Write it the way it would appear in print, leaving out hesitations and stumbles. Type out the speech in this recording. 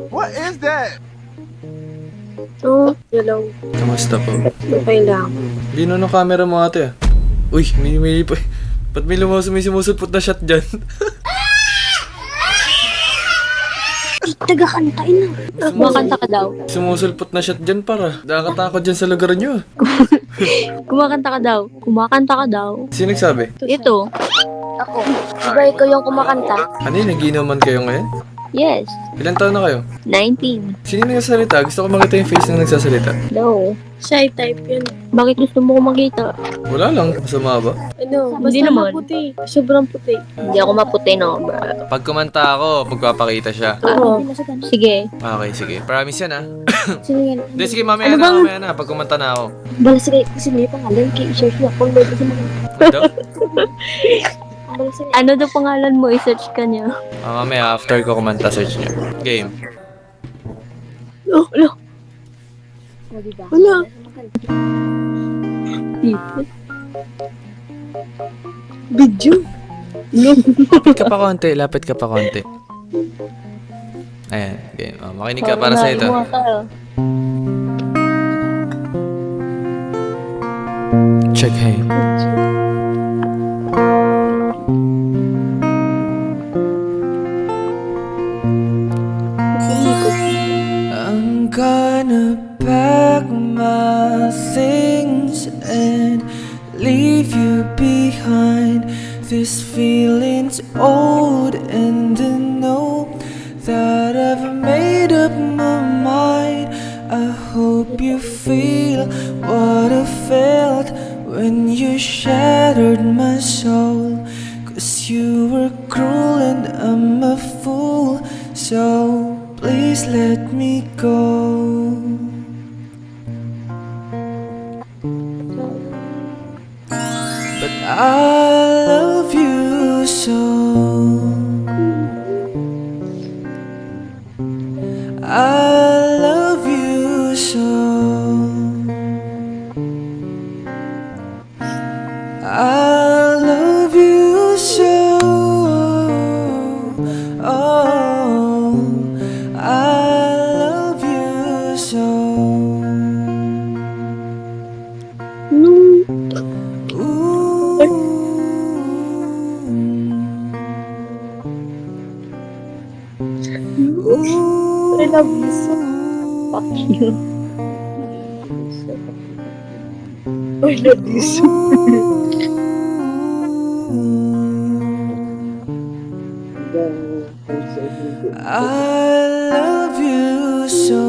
What is that? Oh, hello. Kamusta po? Okay lang. Lino ng camera mo ate ah. Uy, may pa. Ba't may sumusupot na shot dyan? Taga-kantain na. Kumakanta ka daw. Sumusulpot na shot dyan para. Nakakatakot dyan sa lugar nyo. Kumakanta ka daw. Kumakanta ka daw. Sino nagsabi? Ito. Ako. Diba ikaw yung kumakanta? Ano yun, nagiinuman kayo ngayon? Yes. Ilan taon na kayo? 19. Sino yung nagsasalita? Gusto ko makita yung face ng nagsasalita. No. Shy type yun. Bakit gusto mo ko makita? Wala lang, masama ba? Ano, Hindi basta naman. maputi. Sobrang puti. Hindi ako maputi, no? Pag kumanta ako, magpapakita siya. Oo. Sige. Okay, sige. Promise yan ah. Sino yan? Hindi, sige, mamaya Ano na, bang- mamaya na. Pag kumanta na ako. Bala sige, kasi may pangalan kay i-search mo. Kung ba't kasi mga... Ano? Bala sige. Ano daw pangalan mo? I-search ka niya. Mamaya, after ko kumanta, search nyo. Game. Oh, ano? O, diba? Wala. Dito. Video. Lapit ka pa konti, lapit ka pa konti. Ayan, game. Oh, makinig ka para sa ito. Check, hey. I'm gonna pack my things and leave you behind. This feeling's old and I know that I've made up my mind. I hope you feel what I felt when you shattered my soul. 'Cause you were cruel and I'm a fool, so please let me go. But I love you so. I love you so. I love you so. Oh, I love you so. Ooh. I love you so. Fuck you. I love you so. I love you so.